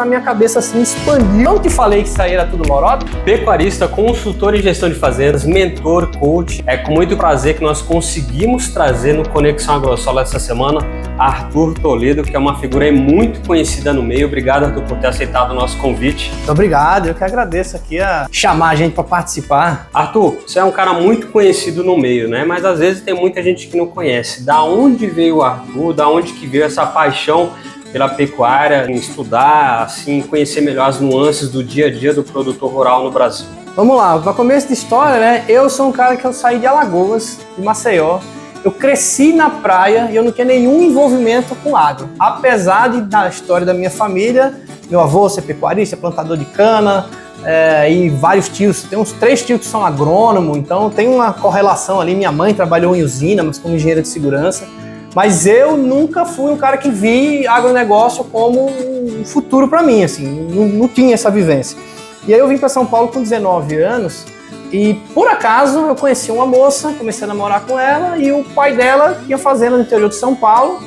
a minha cabeça assim expandiu. Não te falei que isso aí era tudo lorota? Pecuarista, consultor em gestão de fazendas, mentor, coach. É com muito prazer que nós conseguimos trazer no Conexão AgroSolo essa semana Arthur Toledo, que é uma figura muito conhecida no meio. Obrigado, Arthur, por ter aceitado o nosso convite. Muito obrigado, eu que agradeço aqui a chamar a gente para participar. Arthur, você é um cara muito conhecido no meio, né? Mas às vezes tem muita gente que não conhece. Da onde veio o Arthur? Da onde que veio essa paixão pela pecuária, em estudar, assim, conhecer melhor as nuances do dia a dia do produtor rural no Brasil? Vamos lá, para começo de história, né? Eu sou um cara que eu saí de Alagoas, de Maceió. Eu cresci na praia e eu não tinha nenhum envolvimento com agro. Apesar da história da minha família, meu avô ser pecuarista, plantador de cana, e vários tios, tem uns 3 tios que são agrônomos, então tem uma correlação ali. Minha mãe trabalhou em usina, mas como engenheira de segurança. Mas eu nunca fui um cara que vi agronegócio como um futuro para mim, assim, não tinha essa vivência. E aí eu vim para São Paulo com 19 anos e, por acaso, eu conheci uma moça, comecei a namorar com ela e o pai dela tinha fazenda no interior de São Paulo.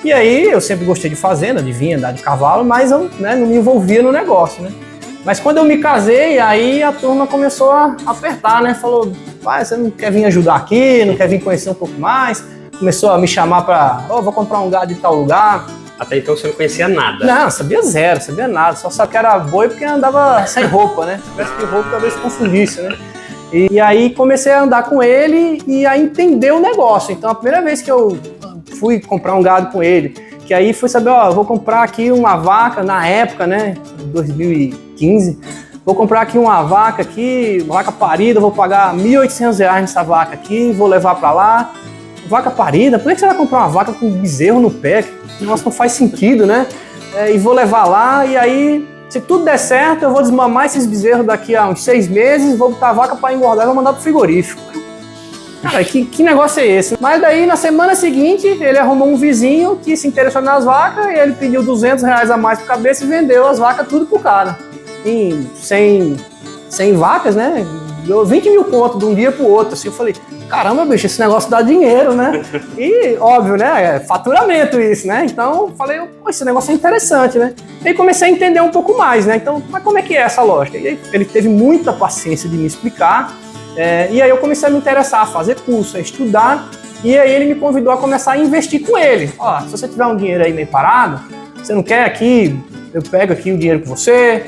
E aí eu sempre gostei de fazenda, de vir andar de cavalo, mas eu, né, não me envolvia no negócio, né? Mas quando eu me casei, aí a turma começou a apertar, né? Falou, pai, você não quer vir ajudar aqui, não quer vir conhecer um pouco mais? Começou a me chamar para, vou comprar um gado de tal lugar. Até então você não conhecia nada? Não, sabia zero, sabia nada. Só sabia que era boi porque andava sem roupa, né? Se tivesse de roupa, talvez confundisse, né? E aí comecei a andar com ele e a entender o negócio. Então a primeira vez que eu fui comprar um gado com ele, que aí fui saber, eu vou comprar aqui uma vaca, na época, né? 2015. Vou comprar aqui uma vaca parida, vou pagar R$1.800 nessa vaca aqui, vou levar para lá. Vaca parida? Por que você vai comprar uma vaca com bezerro no pé? Que negócio não faz sentido, né? E vou levar lá e aí, se tudo der certo, eu vou desmamar esses bezerros daqui a uns 6 meses, vou botar a vaca para engordar e vou mandar pro frigorífico. Cara, que negócio é esse? Mas daí, na semana seguinte, ele arrumou um vizinho que se interessou nas vacas e ele pediu R$200 a mais por cabeça e vendeu as vacas tudo pro cara. Em 100 vacas, né? Deu 20 mil conto de um dia pro outro. Assim, eu falei, caramba, bicho, esse negócio dá dinheiro, né? E, óbvio, né? É faturamento isso, né? Então, falei, pô, esse negócio é interessante, né? E aí comecei a entender um pouco mais, né? Então, mas como é que é essa lógica? E aí ele teve muita paciência de me explicar. E aí eu comecei a me interessar, a fazer curso, a estudar. E aí ele me convidou a começar a investir com ele. Ó, se você tiver um dinheiro aí meio parado, você não quer aqui, eu pego aqui o dinheiro com você,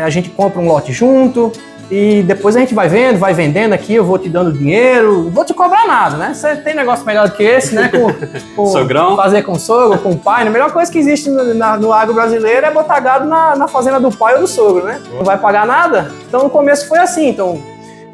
a gente compra um lote junto. E depois a gente vai vendo, vai vendendo aqui, eu vou te dando dinheiro, não vou te cobrar nada, né? Você tem negócio melhor do que esse, né? Com Sogrão. Fazer com sogro, com pai. A melhor coisa que existe no agro brasileiro é botar gado na fazenda do pai ou do sogro, né? Não vai pagar nada. Então no começo foi assim. Então,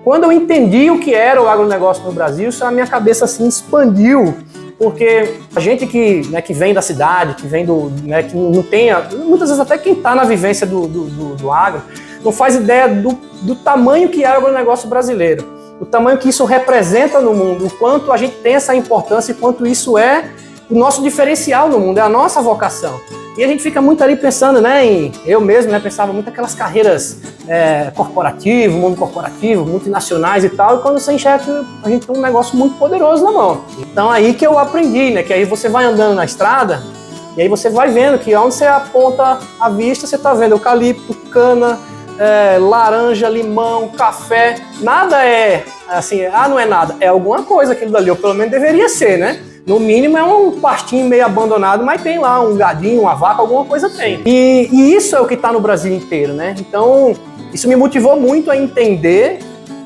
quando eu entendi o que era o agronegócio no Brasil, isso a minha cabeça assim expandiu. Porque a gente que vem da cidade, que vem que não tem, muitas vezes até quem está na vivência do agro, não faz ideia do tamanho que é o agronegócio brasileiro, o tamanho que isso representa no mundo, o quanto a gente tem essa importância e quanto isso é o nosso diferencial no mundo, é a nossa vocação. E a gente fica muito ali pensando, né, eu mesmo, né, pensava muito aquelas carreiras corporativas, mundo corporativo, multinacionais e tal, e quando você enxerga que a gente tem um negócio muito poderoso na mão. Então aí que eu aprendi, né, que aí você vai andando na estrada, e aí você vai vendo que onde você aponta a vista, você está vendo eucalipto, cana, laranja, limão, café, nada é assim, não é nada, é alguma coisa aquilo dali, ou pelo menos deveria ser, né? No mínimo é um pastinho meio abandonado, mas tem lá um gadinho, uma vaca, alguma coisa tem. E isso é o que está no Brasil inteiro, né? Então, isso me motivou muito a entender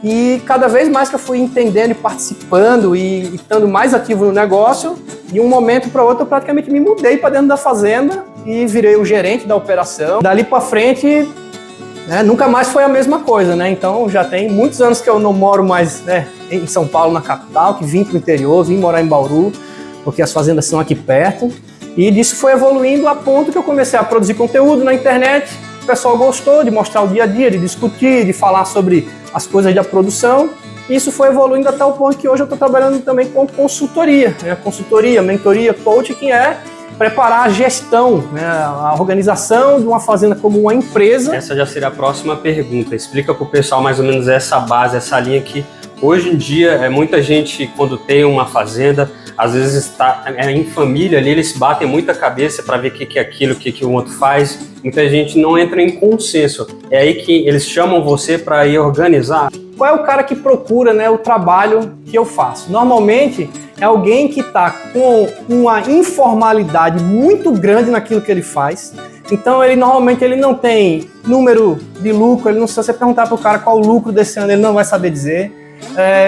e cada vez mais que eu fui entendendo e participando e estando mais ativo no negócio, de um momento para outro eu praticamente me mudei para dentro da fazenda e virei o gerente da operação. Dali para frente, nunca mais foi a mesma coisa, né? Então já tem muitos anos que eu não moro mais, né, em São Paulo, na capital, que vim para o interior, vim morar em Bauru, porque as fazendas são aqui perto. E disso foi evoluindo a ponto que eu comecei a produzir conteúdo na internet. O pessoal gostou de mostrar o dia a dia, de discutir, de falar sobre as coisas da produção. E isso foi evoluindo até o ponto que hoje eu estou trabalhando também com consultoria, né? Consultoria, mentoria, coaching, que é preparar a gestão, né, a organização de uma fazenda como uma empresa. Essa já seria a próxima pergunta. Explica para o pessoal mais ou menos essa base, essa linha que Hoje em dia, muita gente, quando tem uma fazenda, às vezes está em família ali, eles batem muita cabeça para ver o que é aquilo, o que o outro faz. Muita gente não entra em consenso. É aí que eles chamam você para ir organizar. Qual é o cara que procura, né, o trabalho que eu faço? Normalmente é alguém que está com uma informalidade muito grande naquilo que ele faz. Então normalmente ele não tem número de lucro, se você perguntar para o cara qual o lucro desse ano, ele não vai saber dizer.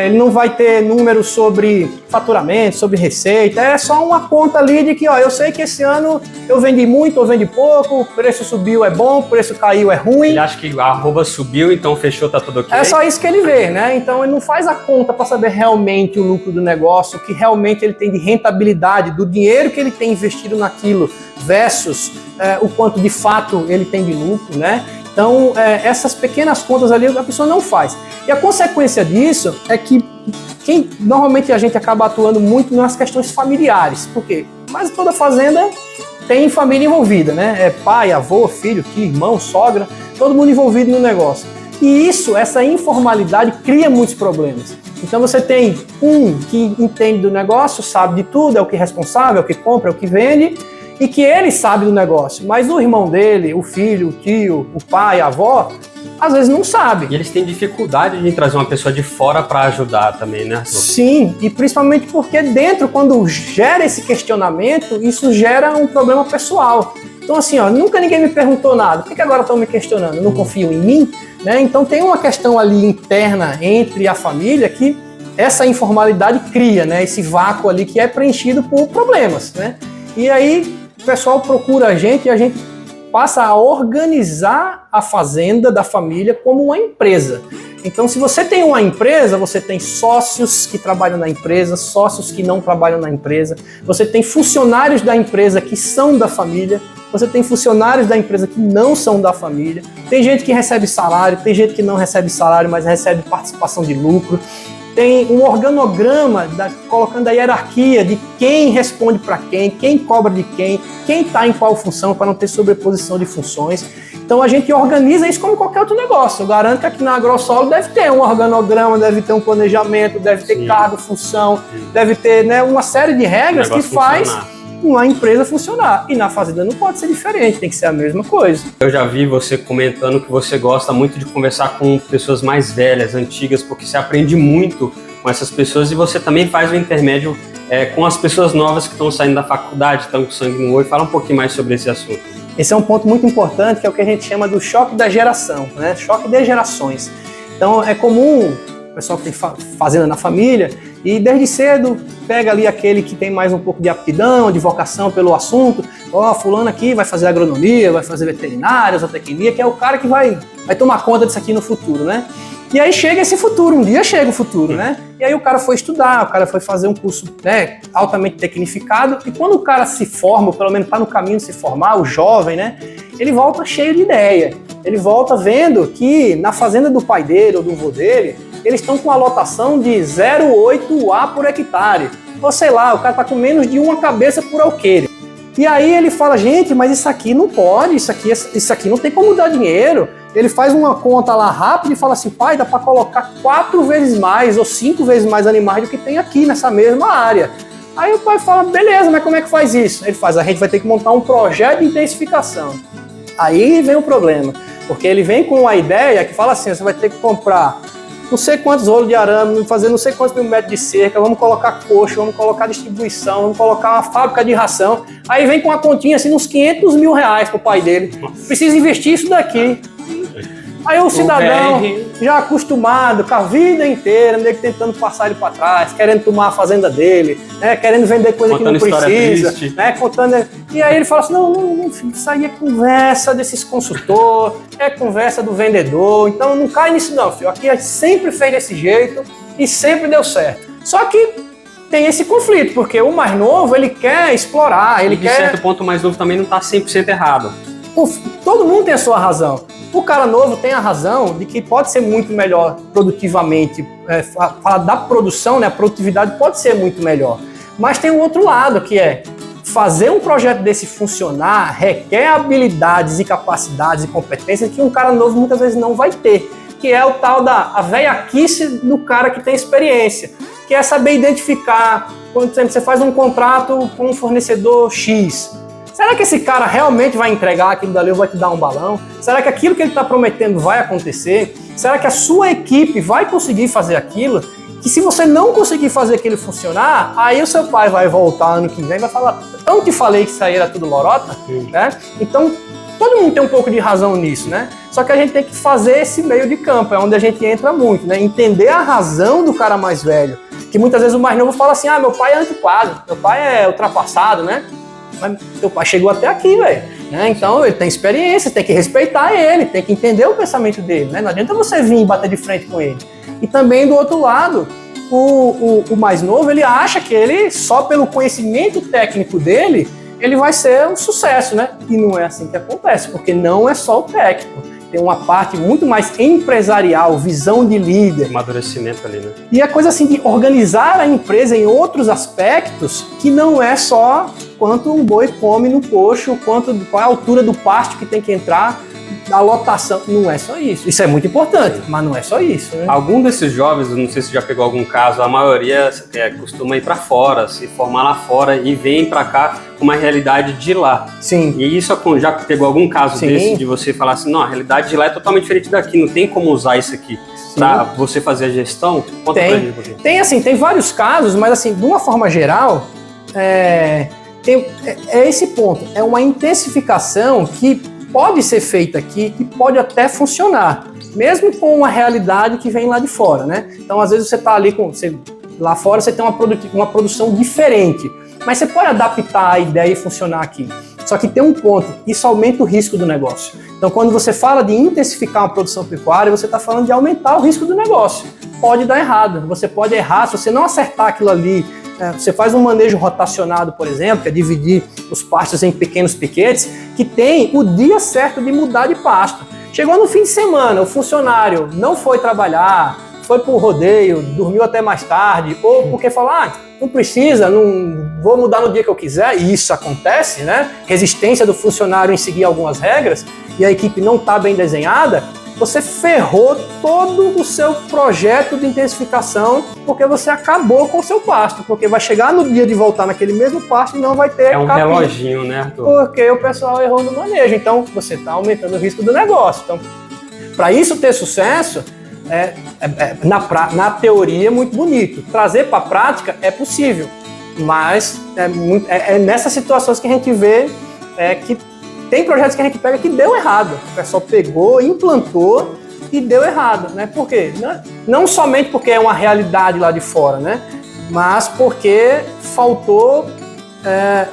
Ele não vai ter números sobre faturamento, sobre receita, é só uma conta ali de que, ó, eu sei que esse ano eu vendi muito ou vendi pouco, o preço subiu é bom, o preço caiu é ruim. Ele acha que a arroba subiu, então fechou, tá tudo ok? É só isso que ele vê, né? Então ele não faz a conta para saber realmente o lucro do negócio, o que realmente ele tem de rentabilidade, do dinheiro que ele tem investido naquilo versus o quanto de fato ele tem de lucro, né? Então, essas pequenas contas ali a pessoa não faz. E a consequência disso é que normalmente a gente acaba atuando muito nas questões familiares. Por quê? Mas toda fazenda tem família envolvida, né? É pai, avô, filho, tio, irmão, sogra, todo mundo envolvido no negócio. E essa informalidade cria muitos problemas. Então você tem um que entende do negócio, sabe de tudo, é o que é responsável, é o que compra, é o que vende, e que ele sabe do negócio, mas o irmão dele, o filho, o tio, o pai, a avó, às vezes não sabe. E eles têm dificuldade de trazer uma pessoa de fora para ajudar também, né? Sim, e principalmente porque dentro, quando gera esse questionamento, isso gera um problema pessoal. Então assim, ó, nunca ninguém me perguntou nada, por que agora estão me questionando? Não confiam em mim? Né? Então tem uma questão ali interna entre a família que essa informalidade cria, né? Esse vácuo ali que é preenchido por problemas, né? E aí o pessoal procura a gente e a gente passa a organizar a fazenda da família como uma empresa. Então, se você tem uma empresa, você tem sócios que trabalham na empresa, sócios que não trabalham na empresa, você tem funcionários da empresa que são da família, você tem funcionários da empresa que não são da família, tem gente que recebe salário, tem gente que não recebe salário, mas recebe participação de lucro. Tem um organograma colocando a hierarquia de quem responde para quem cobra de quem está em qual função, para não ter sobreposição de funções. Então a gente organiza isso como qualquer outro negócio. Eu garanto que aqui na AgroSolo deve ter um organograma, deve ter um planejamento, deve ter cargo, função, deve ter, né, uma série de regras que faz uma empresa funcionar. E na fazenda não pode ser diferente, tem que ser a mesma coisa. Eu já vi você comentando que você gosta muito de conversar com pessoas mais velhas, antigas, porque você aprende muito com essas pessoas e você também faz o intermédio com as pessoas novas que estão saindo da faculdade, estão com sangue no olho. Fala um pouquinho mais sobre esse assunto. Esse é um ponto muito importante, que é o que a gente chama do choque da geração, né? Choque de gerações. Então é comum o pessoal que tem fazenda na família e desde cedo pega ali aquele que tem mais um pouco de aptidão, de vocação pelo assunto. Fulano aqui vai fazer agronomia, vai fazer veterinária, zootecnia, que é o cara que vai tomar conta disso aqui no futuro, né? E aí chega esse futuro, um dia chega o futuro, né? E aí o cara foi estudar, o cara foi fazer um curso, né, altamente tecnificado, e quando o cara se forma, ou pelo menos está no caminho de se formar, o jovem, né, ele volta cheio de ideia. Ele volta vendo que na fazenda do pai dele ou do avô dele, eles estão com a lotação de 0,8 A por hectare. Ou sei lá, o cara está com menos de uma cabeça por alqueire. E aí ele fala, gente, mas isso aqui não pode, isso aqui não tem como dar dinheiro. Ele faz uma conta lá rápido e fala assim, pai, dá para colocar 4 vezes mais ou 5 vezes mais animais do que tem aqui nessa mesma área. Aí o pai fala, beleza, mas como é que faz isso? Ele faz, a gente vai ter que montar um projeto de intensificação. Aí vem o problema, porque ele vem com uma ideia que fala assim, você vai ter que comprar não sei quantos rolos de arame, fazer não sei quantos mil metros de cerca, vamos colocar coxo, vamos colocar distribuição, vamos colocar uma fábrica de ração. Aí vem com uma continha assim, uns 500 mil reais pro pai dele. Precisa investir isso daqui. Aí o cidadão, já acostumado com a vida inteira, meio que tentando passar ele para trás, querendo tomar a fazenda dele, né, querendo vender coisa contando que não precisa, né, contando. E aí ele fala assim, não, isso aí é conversa desses consultores, é conversa do vendedor, então não cai nisso não, filho. Aqui a gente sempre fez desse jeito e sempre deu certo. Só que tem esse conflito, porque o mais novo, ele quer explorar, ele quer... De certo ponto, o mais novo também não está 100% errado. Todo mundo tem a sua razão. O cara novo tem a razão de que pode ser muito melhor produtivamente, falar da produção, né, a produtividade pode ser muito melhor. Mas tem o outro lado, que é fazer um projeto desse funcionar requer habilidades e capacidades e competências que um cara novo muitas vezes não vai ter. que é o tal da velhaquice do cara que tem experiência, que é saber identificar, quando você faz um contrato com um fornecedor X, será que esse cara realmente vai entregar aquilo dali ou vai te dar um balão? Será que aquilo que ele está prometendo vai acontecer? Será que a sua equipe vai conseguir fazer aquilo? Que se você não conseguir fazer aquilo funcionar, aí o seu pai vai voltar ano que vem e vai falar, eu não te falei que isso aí era tudo lorota? Né? Então, todo mundo tem um pouco de razão nisso, né? Só que a gente tem que fazer esse meio de campo, é onde a gente entra muito, né? Entender a razão do cara mais velho. Que muitas vezes o mais novo fala assim, meu pai é antiquado, meu pai é ultrapassado, né? Mas teu pai chegou até aqui, velho. Né? Então ele tem experiência, tem que respeitar ele, tem que entender o pensamento dele. Né? Não adianta você vir e bater de frente com ele. E também do outro lado, o mais novo, ele acha que ele, só pelo conhecimento técnico dele, ele vai ser um sucesso, né? E não é assim que acontece, porque não é só o técnico. Tem uma parte muito mais empresarial, visão de líder. Amadurecimento ali, né? E a coisa assim de organizar a empresa em outros aspectos, que não é só quanto um boi come no coxo, qual é a altura do pasto que tem que entrar, a lotação. Não é só isso. Isso é muito importante, mas não é só isso. Né? Algum desses jovens, não sei se já pegou algum caso, a maioria costuma ir para fora, se formar lá fora e vem para cá com uma realidade de lá. Sim. E isso já pegou algum caso Sim. desse de você falar assim, não, a realidade de lá é totalmente diferente daqui, não tem como usar isso aqui para você fazer a gestão? Conta pra gente um pouquinho. Tem vários casos, mas assim, de uma forma geral, é esse ponto. É uma intensificação que pode ser feita aqui e pode até funcionar, mesmo com uma realidade que vem lá de fora, né? Então, às vezes você está ali lá fora, você tem uma produção diferente, mas você pode adaptar a ideia e funcionar aqui. Só que tem um ponto, isso aumenta o risco do negócio. Então, quando você fala de intensificar uma produção pecuária, você está falando de aumentar o risco do negócio. Pode dar errado, você pode errar, se você não acertar aquilo ali. Você faz um manejo rotacionado, por exemplo, que é dividir os pastos em pequenos piquetes, que tem o dia certo de mudar de pasto. Chegou no fim de semana, o funcionário não foi trabalhar, foi para o rodeio, dormiu até mais tarde, ou porque falou, não precisa, não vou mudar no dia que eu quiser, e isso acontece, né? Resistência do funcionário em seguir algumas regras, e a equipe não está bem desenhada, você ferrou todo o seu projeto de intensificação porque você acabou com o seu pasto, porque vai chegar no dia de voltar naquele mesmo pasto e não vai ter capim. Reloginho, né, Arthur? Porque o pessoal errou no manejo, então você está aumentando o risco do negócio. Então, para isso ter sucesso, na teoria é muito bonito, trazer para a prática é possível, mas é nessas situações que a gente vê que tem projetos que a gente pega que deu errado. O pessoal pegou, implantou e deu errado, né? Por quê? Não somente porque é uma realidade lá de fora, né? Mas porque faltou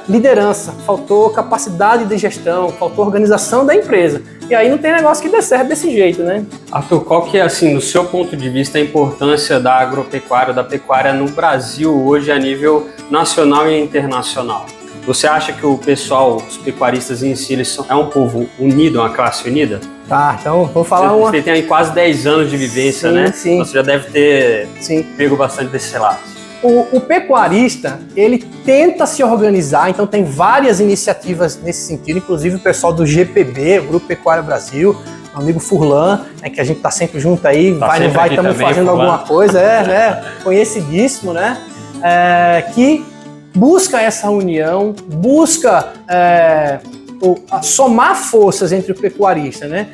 liderança, faltou capacidade de gestão, faltou organização da empresa. E aí não tem negócio que dê certo desse jeito, né? Arthur, qual que é, assim, do seu ponto de vista, a importância da agropecuária, da pecuária no Brasil hoje a nível nacional e internacional? Você acha que o pessoal, os pecuaristas em si, é um povo unido, uma classe unida? Tá, então vou falar Você tem aí quase 10 anos de vivência, sim, né? Sim. Você já deve ter pego bastante desse lado. O pecuarista, ele tenta se organizar, então tem várias iniciativas nesse sentido, inclusive o pessoal do GPB, o Grupo Pecuária Brasil, meu amigo Furlan, que a gente tá sempre junto aí, vai, estamos fazendo alguma coisa, conhecidíssimo, né? Que busca essa união, busca somar forças entre o pecuarista, né?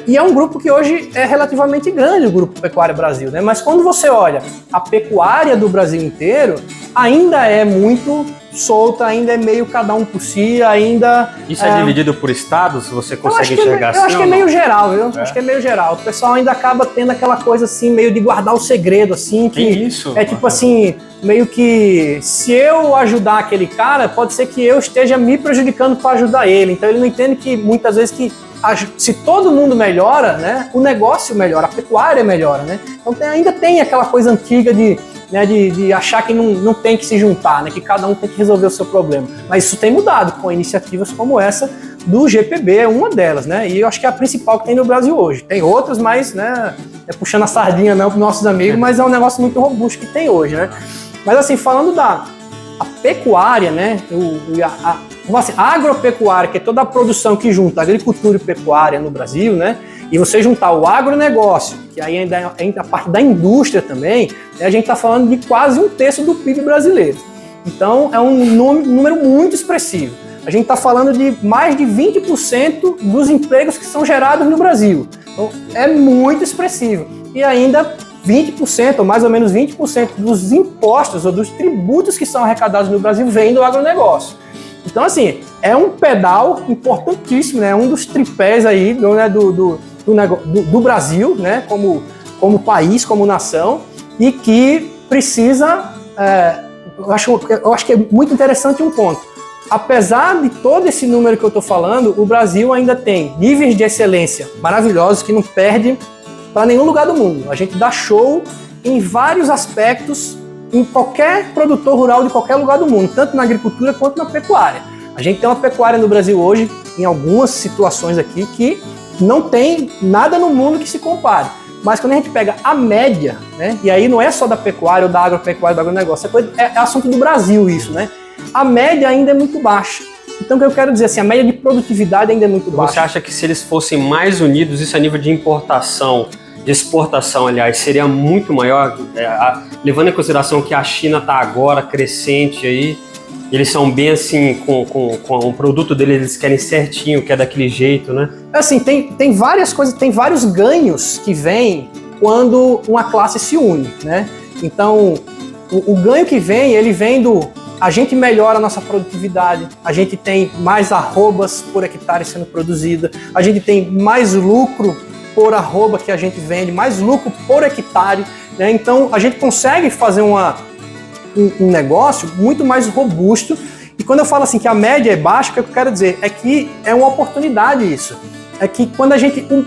E é um grupo que hoje é relativamente grande, o Grupo Pecuária Brasil, né? Mas quando você olha a pecuária do Brasil inteiro, ainda é muito solta, ainda é meio cada um por si, ainda... Isso é dividido por estados? Você consegue enxergar assim? Eu acho que é meio geral, viu? Acho que é meio geral. O pessoal ainda acaba tendo aquela coisa assim, meio de guardar o segredo, assim, que isso? Tipo assim, meio que se eu ajudar aquele cara, pode ser que eu esteja me prejudicando para ajudar ele. Então ele não entende que muitas vezes que se todo mundo melhora, né, o negócio melhora, a pecuária melhora, né? Então ainda tem aquela coisa antiga de achar que não tem que se juntar, né, que cada um tem que resolver o seu problema. Mas isso tem mudado com iniciativas como essa do GPB, é uma delas, né? E eu acho que é a principal que tem no Brasil hoje. Tem outras, mas, né, puxando a sardinha não para os nossos amigos, mas é um negócio muito robusto que tem hoje, né? Mas assim, falando da pecuária, né, a agropecuária, que é toda a produção que junta agricultura e pecuária no Brasil, né, e você juntar o agronegócio, que aí ainda entra a parte da indústria também, a gente está falando de quase 1/3 do PIB brasileiro. Então é um número muito expressivo. A gente está falando de mais de 20% dos empregos que são gerados no Brasil. Então é muito expressivo. E ainda 20%, ou mais ou menos 20% dos impostos ou dos tributos que são arrecadados no Brasil vem do agronegócio. Então, assim, é um pedal importantíssimo, né? Um dos tripés aí do Brasil, né? Como país, como nação, e que precisa... eu acho que é muito interessante um ponto. Apesar de todo esse número que eu estou falando, o Brasil ainda tem níveis de excelência maravilhosos que não perde para nenhum lugar do mundo. A gente dá show em vários aspectos em qualquer produtor rural de qualquer lugar do mundo, tanto na agricultura quanto na pecuária. A gente tem uma pecuária no Brasil hoje, em algumas situações aqui, que não tem nada no mundo que se compare. Mas quando a gente pega a média, né, e aí não é só da pecuária ou da agropecuária, do agronegócio, é assunto do Brasil isso, né? A média ainda é muito baixa. Então o que eu quero dizer assim, a média de produtividade ainda é muito baixa. Você acha que se eles fossem mais unidos, isso a nível de importação, de exportação, aliás, seria muito maior, levando em consideração que a China está agora crescente aí, eles são bem assim, com o produto deles, eles querem certinho, que é daquele jeito, né? Assim, tem várias coisas, tem vários ganhos que vêm quando uma classe se une, né? Então, o ganho que vem, ele vem a gente melhora a nossa produtividade, a gente tem mais arrobas por hectare sendo produzida, a gente tem mais lucro por arroba que a gente vende, mais lucro por hectare, né? Então a gente consegue fazer um negócio muito mais robusto. E quando eu falo assim que a média é baixa, o que eu quero dizer é que é uma oportunidade isso. É que quando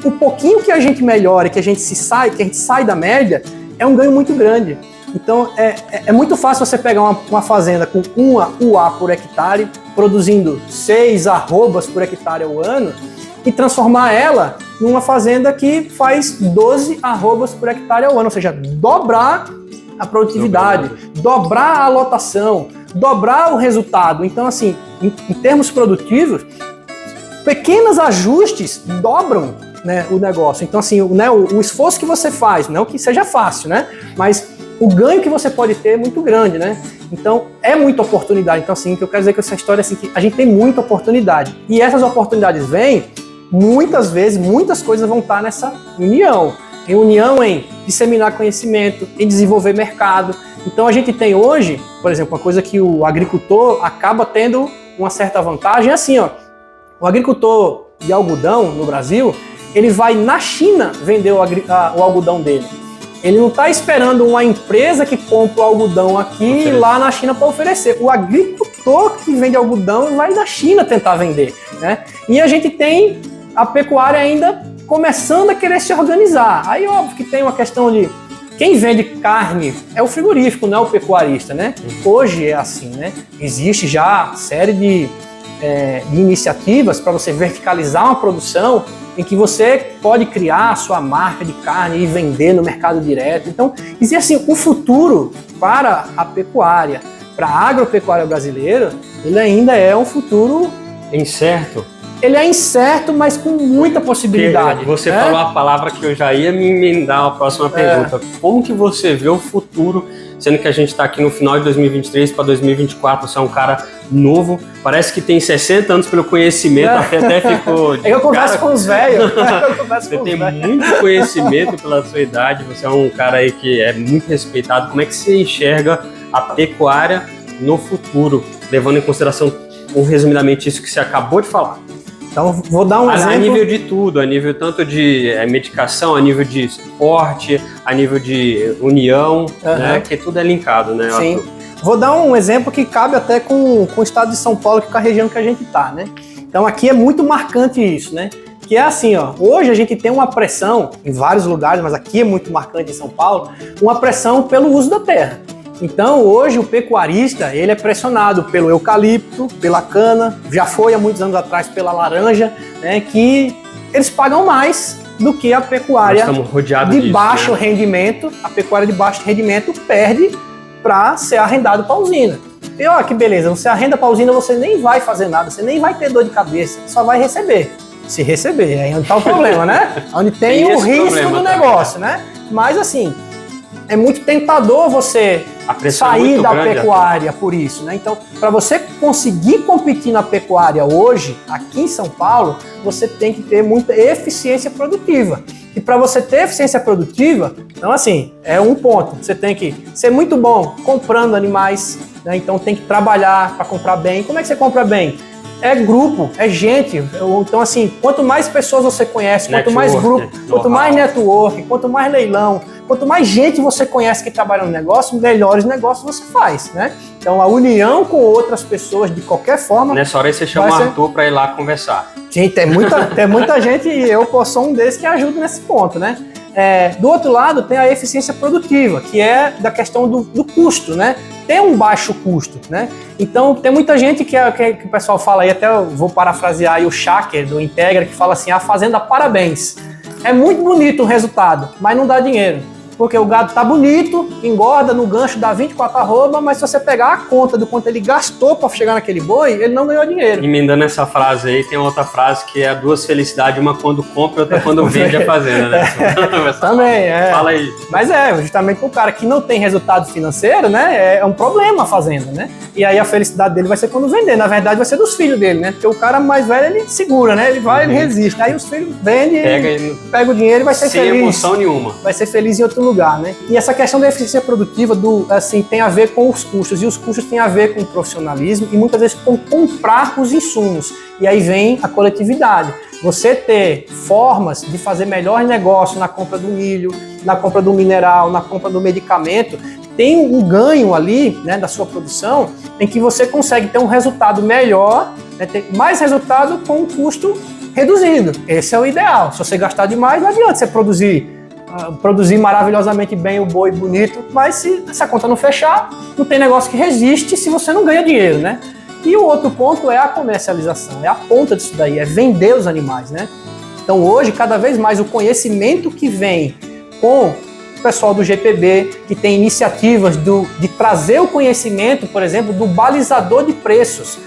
o pouquinho que a gente melhora, que a gente sai da média, é um ganho muito grande. Então é muito fácil você pegar uma fazenda com 1 UA por hectare, produzindo 6 arrobas por hectare ao ano, e transformar ela numa fazenda que faz 12 arrobas por hectare ao ano, ou seja, dobrar a produtividade, dobrar a lotação, dobrar o resultado. Então, assim, em termos produtivos, pequenos ajustes dobram, né, o negócio. Então, assim, o esforço que você faz, não que seja fácil, né, mas o ganho que você pode ter é muito grande, né? Então, é muita oportunidade. Então, assim, o que eu quero dizer com essa história é assim, que a gente tem muita oportunidade. E essas oportunidades vêm, muitas vezes, muitas coisas vão estar nessa união. Em união em disseminar conhecimento, em desenvolver mercado. Então, a gente tem hoje, por exemplo, uma coisa que o agricultor acaba tendo uma certa vantagem é assim, ó. O agricultor de algodão no Brasil, ele vai na China vender o algodão dele. Ele não está esperando uma empresa que compra o algodão aqui e lá na China para oferecer. O agricultor que vende algodão vai na China tentar vender, né? E a gente tem a pecuária ainda começando a querer se organizar. Aí, óbvio que tem uma questão de quem vende carne é o frigorífico, não é o pecuarista, né? Hoje é assim, né? Existe já série de iniciativas para você verticalizar uma produção em que você pode criar a sua marca de carne e vender no mercado direto. Então, existe assim, o futuro para a pecuária, para a agropecuária brasileira, ele ainda é um futuro incerto. Ele é incerto, mas com muita possibilidade. Você falou a palavra que eu já ia me emendar a próxima pergunta. Como que você vê o futuro, sendo que a gente está aqui no final de 2023 para 2024, você é um cara novo, parece que tem 60 anos pelo conhecimento, até ficou... Eu converso com os velhos. Você tem muito conhecimento pela sua idade, você é um cara aí que é muito respeitado. Como é que você enxerga a pecuária no futuro, levando em consideração, resumidamente, isso que você acabou de falar? Então, vou dar um exemplo. A nível de tudo, a nível tanto de medicação, a nível de esporte, a nível de união, né, que tudo é linkado, né? Sim. Vou dar um exemplo que cabe até com o estado de São Paulo, que é a região que a gente está, né? Então, aqui é muito marcante isso, né? Que é assim, ó, hoje a gente tem uma pressão em vários lugares, mas aqui é muito marcante em São Paulo, uma pressão pelo uso da terra. Então, hoje o pecuarista, ele é pressionado pelo eucalipto, pela cana, já foi há muitos anos atrás pela laranja, né, que eles pagam mais do que a pecuária de baixo rendimento. A pecuária de baixo rendimento perde para ser arrendado para a usina. E ó, que beleza, você arrenda para a usina, você nem vai fazer nada, você nem vai ter dor de cabeça, só vai receber. Se receber, aí onde está o problema, né? Onde tem o risco do negócio, né? Mas assim, é muito tentador você sair da pecuária por isso, né? Então, para você conseguir competir na pecuária hoje, aqui em São Paulo, você tem que ter muita eficiência produtiva. E para você ter eficiência produtiva, então assim, é um ponto. Você tem que ser muito bom comprando animais, né? Então tem que trabalhar para comprar bem. Como é que você compra bem? É grupo, é gente. Então assim, quanto mais pessoas você conhece, quanto mais grupo, quanto mais network, quanto mais leilão, quanto mais gente você conhece que trabalha no negócio, melhores negócios você faz, né? Então a união com outras pessoas, de qualquer forma... Nessa hora aí você chama o Arthur para ir lá conversar. Sim, tem muita gente, e eu sou um desses que ajuda nesse ponto, né? Do outro lado tem a eficiência produtiva, que é da questão do custo, né? Tem um baixo custo, né? Então tem muita gente que o pessoal fala aí, até eu vou parafrasear aí o Shaker do Integra, que fala assim, a fazenda parabéns. É muito bonito o resultado, mas não dá dinheiro. Porque o gado tá bonito, engorda no gancho, dá 24 arroba, mas se você pegar a conta do quanto ele gastou para chegar naquele boi, ele não ganhou dinheiro. Emendando essa frase aí, tem outra frase que é duas felicidades, uma quando compra e outra quando vende a fazenda, né? Também, Fala aí. Mas justamente pro cara que não tem resultado financeiro, né, é um problema a fazenda, né? E aí a felicidade dele vai ser quando vender, na verdade vai ser dos filhos dele, né? Porque o cara mais velho, ele segura, né? Ele vai, ele resiste. Aí os filhos vendem, pega o dinheiro e vai ser feliz. Sem emoção nenhuma. Vai ser feliz em outro lugar, né? E essa questão da eficiência produtiva tem a ver com os custos, e os custos têm a ver com o profissionalismo e muitas vezes com comprar os insumos. E aí vem a coletividade. Você ter formas de fazer melhor negócio na compra do milho, na compra do mineral, na compra do medicamento, tem um ganho ali, né, da sua produção, em que você consegue ter um resultado melhor, né, ter mais resultado com um custo reduzido. Esse é o ideal. Se você gastar demais, não adianta você produzir maravilhosamente bem o boi bonito, mas se essa conta não fechar, não tem negócio que resiste se você não ganha dinheiro, né? E o outro ponto é a comercialização, é a ponta disso daí, é vender os animais, né? Então hoje, cada vez mais, o conhecimento que vem com o pessoal do GPB, que tem iniciativas de trazer o conhecimento, por exemplo, do balizador de preços.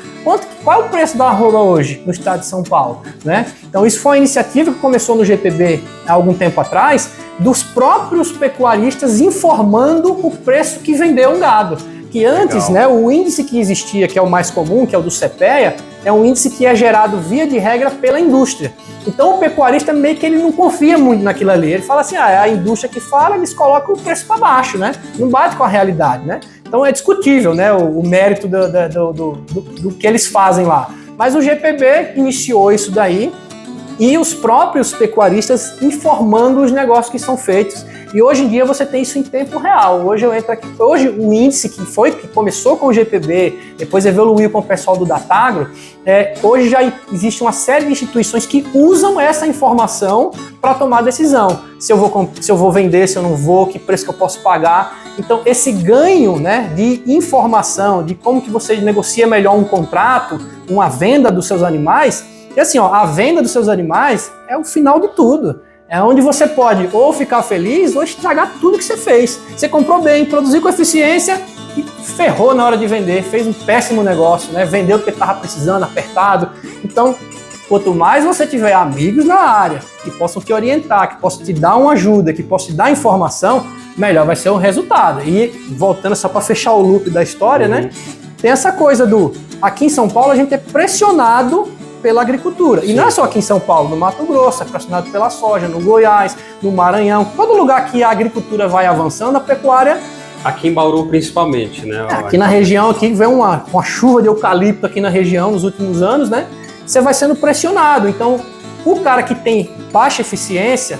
Qual é o preço da arroba hoje no estado de São Paulo, né? Então isso foi uma iniciativa que começou no GPB há algum tempo atrás, dos próprios pecuaristas informando o preço que vendeu um gado. Que antes, né, o índice que existia, que é o mais comum, que é o do CPEA, é um índice que é gerado via de regra pela indústria. Então o pecuarista meio que ele não confia muito naquilo ali. Ele fala assim, é a indústria que fala, eles colocam o preço para baixo, né? Não bate com a realidade, né? Então é discutível, né, o mérito do que eles fazem lá. Mas o GPB iniciou isso daí e os próprios pecuaristas informando os negócios que são feitos. E hoje em dia você tem isso em tempo real. Hoje eu entro aqui. Hoje o índice que começou com o GPB, depois evoluiu com o pessoal do Datagro, hoje já existe uma série de instituições que usam essa informação para tomar decisão. Se eu vou vender, se eu não vou, que preço que eu posso pagar. Então esse ganho, né, de informação, de como que você negocia melhor um contrato, uma venda dos seus animais, e assim, ó, a venda dos seus animais é o final de tudo. É onde você pode ou ficar feliz ou estragar tudo que você fez. Você comprou bem, produziu com eficiência e ferrou na hora de vender, fez um péssimo negócio, né? Vendeu porque estava precisando, apertado. Então, quanto mais você tiver amigos na área que possam te orientar, que possam te dar uma ajuda, que possam te dar informação, melhor vai ser o resultado. E voltando só para fechar o loop da história, né? Tem essa coisa aqui em São Paulo a gente é pressionado pela agricultura. Sim. E não é só aqui em São Paulo, no Mato Grosso, é pressionado pela soja, no Goiás, no Maranhão. Todo lugar que a agricultura vai avançando, a pecuária... Aqui em Bauru, principalmente, né? Aqui na região, aqui vem uma chuva de eucalipto aqui na região nos últimos anos, né? Você vai sendo pressionado. Então, o cara que tem baixa eficiência,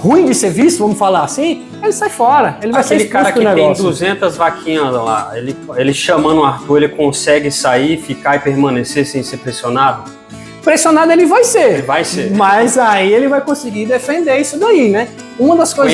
ruim de serviço, vamos falar assim, ele sai fora. Ele vai ser expulso do negócio. Aquele cara que tem 200 vaquinhas lá, ele chamando o Arthur, ele consegue sair, ficar e permanecer sem ser pressionado? Pressionado ele vai ser. Ele vai ser. Mas aí ele vai conseguir defender isso daí, né? Uma das coisas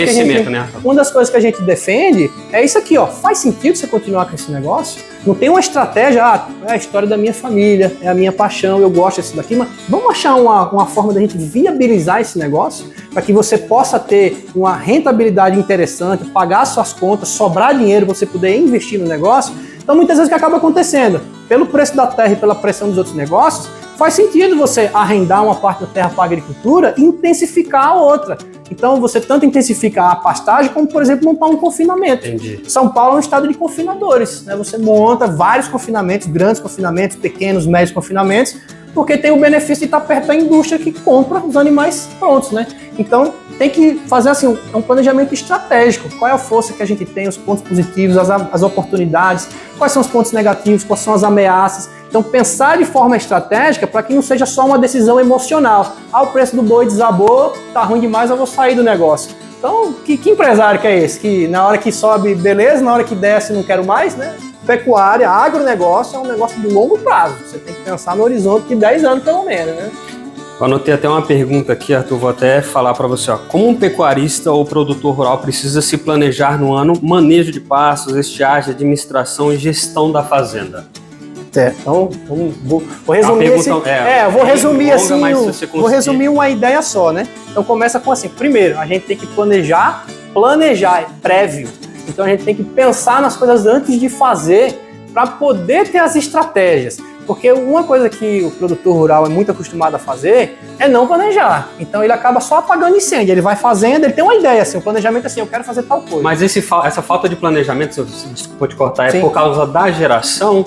que a gente defende é isso aqui, ó. Faz sentido você continuar com esse negócio? Não tem uma estratégia, é a história da minha família, é a minha paixão, eu gosto disso daqui, mas vamos achar uma forma da gente viabilizar esse negócio para que você possa ter uma rentabilidade interessante, pagar suas contas, sobrar dinheiro para você poder investir no negócio. Então muitas vezes o que acaba acontecendo? Pelo preço da terra e pela pressão dos outros negócios, faz sentido você arrendar uma parte da terra para a agricultura e intensificar a outra. Então você tanto intensifica a pastagem como, por exemplo, montar um confinamento. Entendi. São Paulo é um estado de confinadores, né? Você monta vários confinamentos, grandes confinamentos, pequenos, médios confinamentos, porque tem o benefício de estar perto da indústria que compra os animais prontos, né? Então tem que fazer assim um planejamento estratégico. Qual é a força que a gente tem, os pontos positivos, as oportunidades, quais são os pontos negativos, quais são as ameaças. Então pensar de forma estratégica para que não seja só uma decisão emocional. O preço do boi desabou, tá ruim demais, eu vou sair do negócio. Então, que empresário que é esse? Que na hora que sobe, beleza, na hora que desce, não quero mais, né? Pecuária, agronegócio é um negócio de longo prazo. Você tem que pensar no horizonte de 10 anos, pelo menos, né? Eu anotei até uma pergunta aqui, Arthur, vou até falar para você. Como um pecuarista ou produtor rural precisa se planejar no ano manejo de pastos, estiagem, administração e gestão da fazenda? Então, vou resumir vou resumir uma ideia só, né? Então começa com assim, primeiro, a gente tem que planejar é prévio. Então a gente tem que pensar nas coisas antes de fazer para poder ter as estratégias. Porque uma coisa que o produtor rural é muito acostumado a fazer é não planejar. Então ele acaba só apagando incêndio. Ele vai fazendo, ele tem uma ideia, assim, o planejamento é assim, eu quero fazer tal coisa. Mas essa falta de planejamento, desculpa te cortar, Sim. É por causa da geração?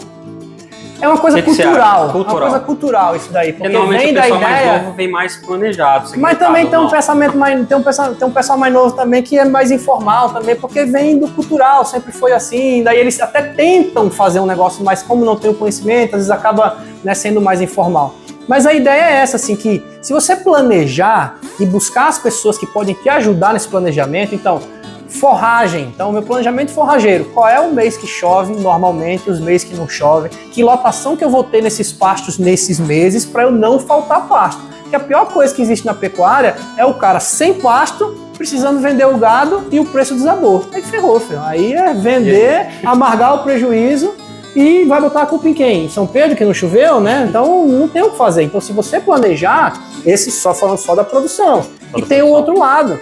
É uma coisa cultural. É uma coisa cultural isso daí. Porque normalmente vem o da pessoal ideia mais novo vem mais planejado. Mas também tem um pensamento mais, tem um pessoal mais novo também que é mais informal também, porque vem do cultural, sempre foi assim. Daí eles até tentam fazer um negócio, mas como não tem o conhecimento, às vezes acaba, né, sendo mais informal. Mas a ideia é essa, assim, que se você planejar e buscar as pessoas que podem te ajudar nesse planejamento, então forragem, então meu planejamento forrageiro, qual é o mês que chove normalmente, os meses que não chove, que lotação que eu vou ter nesses pastos nesses meses para eu não faltar pasto, porque a pior coisa que existe na pecuária é o cara sem pasto, precisando vender o gado e o preço desabou, aí ferrou, filho. Aí é vender, amargar o prejuízo e vai botar a culpa em quem? Em São Pedro que não choveu, né? Então não tem o que fazer. Então se você planejar, esse só falando só da produção, e tem o outro lado,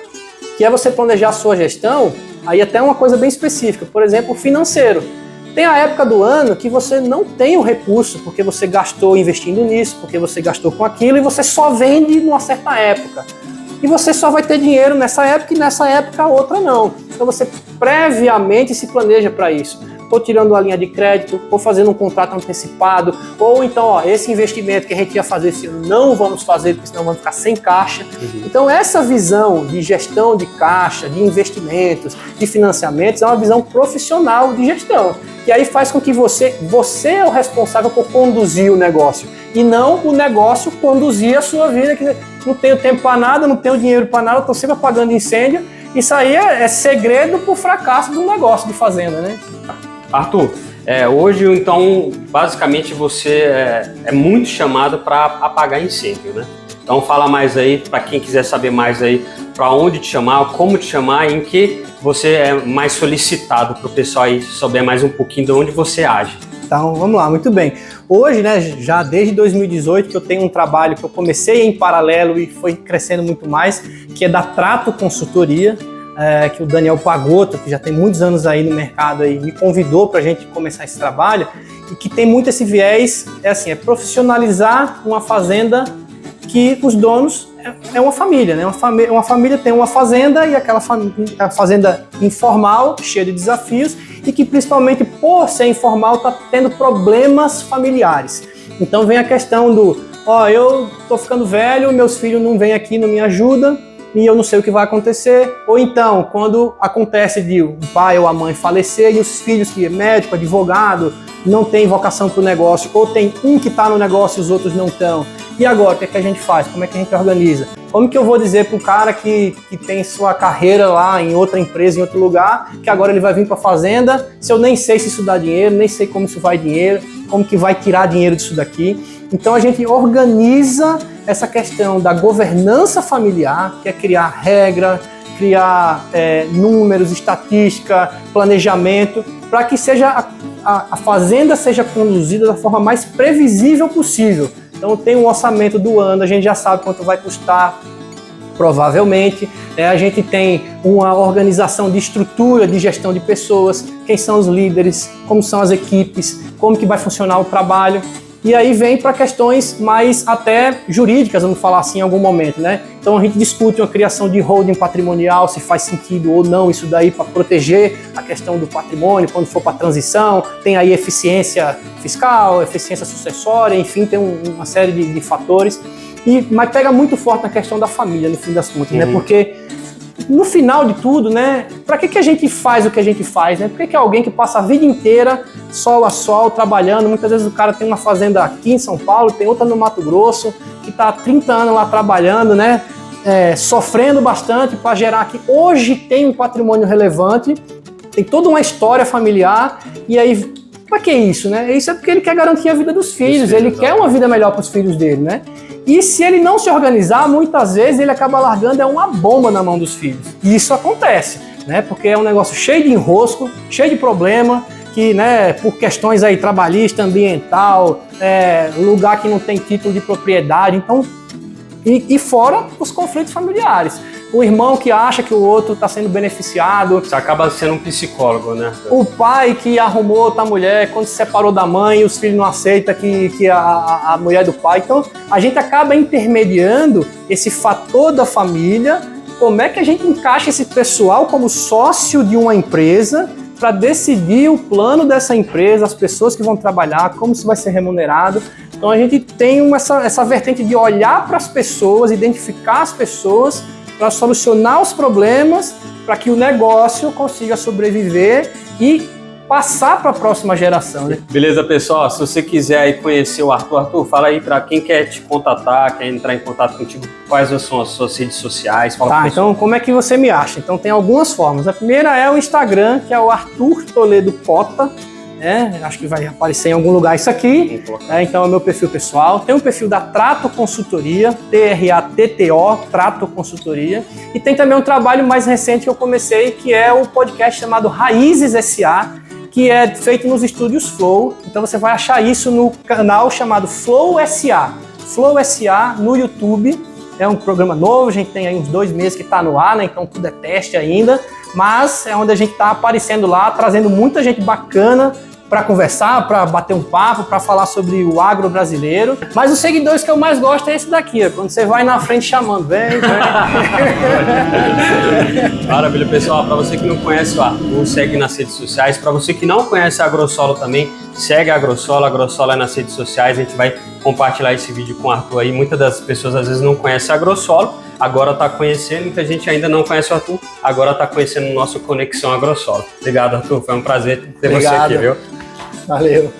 que é você planejar a sua gestão, aí até uma coisa bem específica, por exemplo, financeiro. Tem a época do ano que você não tem o recurso, porque você gastou investindo nisso, porque você gastou com aquilo, e você só vende numa certa época. E você só vai ter dinheiro nessa época, e nessa época a outra não. Então você previamente se planeja para isso. Ou tirando a linha de crédito, ou fazendo um contrato antecipado, ou então, esse investimento que a gente ia fazer esse ano, não vamos fazer, porque senão vamos ficar sem caixa. Então essa visão de gestão de caixa, de investimentos, de financiamentos, é uma visão profissional de gestão, que aí faz com que você é o responsável por conduzir o negócio, e não o negócio conduzir a sua vida, que não tenho tempo para nada, não tenho dinheiro para nada, estou sempre apagando incêndio. Isso aí é segredo para o fracasso do negócio de fazenda, né? Arthur, hoje, então, basicamente você é muito chamado para apagar incêndio, né? Então fala mais aí, para quem quiser saber mais aí, para onde te chamar, como te chamar, em que você é mais solicitado para o pessoal aí souber mais um pouquinho de onde você age. Então, vamos lá, muito bem. Hoje, né, já desde 2018 que eu tenho um trabalho que eu comecei em paralelo e foi crescendo muito mais, que é da Trato Consultoria, que o Daniel Pagotto, que já tem muitos anos aí no mercado, aí, me convidou para a gente começar esse trabalho, e que tem muito esse viés, é profissionalizar uma fazenda que os donos é uma família, né? Uma família tem uma fazenda, e aquela a fazenda informal, cheia de desafios, e que principalmente por ser informal está tendo problemas familiares. Então vem a questão do, eu tô ficando velho, meus filhos não vêm aqui, não me ajudam, e eu não sei o que vai acontecer. Ou então, quando acontece de o pai ou a mãe falecer e os filhos, que é médico, advogado, não tem vocação para o negócio, ou tem um que está no negócio e os outros não estão. E agora, o que é que a gente faz? Como é que a gente organiza? Como que eu vou dizer para o cara que tem sua carreira lá em outra empresa, em outro lugar, que agora ele vai vir para a fazenda, se eu nem sei se isso dá dinheiro, nem sei como isso vai dinheiro, como que vai tirar dinheiro disso daqui. Então a gente organiza essa questão da governança familiar, que é criar regra, criar números, estatística, planejamento, para que a fazenda seja conduzida da forma mais previsível possível. Então tem um orçamento do ano, a gente já sabe quanto vai custar, provavelmente. A gente tem uma organização de estrutura, de gestão de pessoas, quem são os líderes, como são as equipes, como que vai funcionar o trabalho. E aí vem para questões mais até jurídicas, vamos falar assim em algum momento, né? Então a gente discute uma criação de holding patrimonial, se faz sentido ou não isso daí para proteger a questão do patrimônio quando for para transição. Tem aí eficiência fiscal, eficiência sucessória, enfim, tem uma série de fatores. Mas pega muito forte na questão da família, no fim das contas, né? Porque no final de tudo, né? Para que a gente faz o que a gente faz, né? Por que alguém que passa a vida inteira sol a sol, trabalhando, muitas vezes o cara tem uma fazenda aqui em São Paulo, tem outra no Mato Grosso, que está há 30 anos lá trabalhando, né? Sofrendo bastante para gerar aqui. Hoje tem um patrimônio relevante, tem toda uma história familiar, e aí, para que isso, né? Isso é porque ele quer garantir a vida dos filhos, ele quer uma vida melhor para os filhos dele, né? E se ele não se organizar, muitas vezes ele acaba largando uma bomba na mão dos filhos. E isso acontece, né? Porque é um negócio cheio de enrosco, cheio de problema, que, né, por questões aí trabalhista, ambiental, lugar que não tem título de propriedade, então, e fora os conflitos familiares. O irmão que acha que o outro está sendo beneficiado. Você acaba sendo um psicólogo, né? O pai que arrumou outra mulher quando se separou da mãe e os filhos não aceitam que a mulher do pai. Então, a gente acaba intermediando esse fator da família. Como é que a gente encaixa esse pessoal como sócio de uma empresa para decidir o plano dessa empresa, as pessoas que vão trabalhar, como isso vai ser remunerado. Então, a gente tem essa vertente de olhar para as pessoas, identificar as pessoas, para solucionar os problemas, para que o negócio consiga sobreviver e passar para a próxima geração, né? Beleza, pessoal? Se você quiser aí conhecer o Arthur, fala aí para quem quer te contatar, quer entrar em contato contigo, quais são as suas redes sociais? Fala então como é que você me acha? Então tem algumas formas. A primeira é o Instagram, que é o Arthur Toledo Pota. Acho que vai aparecer em algum lugar isso aqui. Então é o meu perfil pessoal. Tem um perfil da Trato Consultoria, TRATTO, Trato Consultoria. E tem também um trabalho mais recente que eu comecei, que é o podcast chamado Raízes SA, que é feito nos estúdios Flow. Então você vai achar isso no canal chamado Flow SA. Flow SA no YouTube. É um programa novo, a gente tem aí uns 2 meses que está no ar, né? Então tudo é teste ainda. Mas é onde a gente está aparecendo lá, trazendo muita gente bacana para conversar, para bater um papo, para falar sobre o agro brasileiro. Mas os seguidores que eu mais gosto é esse daqui, quando você vai na frente chamando, vem. Maravilha, pessoal. Para você que não conhece o Arthur, segue nas redes sociais. Para você que não conhece a AgroSolo também, segue a AgroSolo. A AgroSolo é nas redes sociais. A gente vai compartilhar esse vídeo com o Arthur aí. Muitas das pessoas às vezes não conhecem a AgroSolo, agora está conhecendo. Muita gente ainda não conhece o Arthur, agora está conhecendo o nosso Conexão AgroSolo. Obrigado, Arthur. Foi um prazer ter você aqui, viu? Valeu.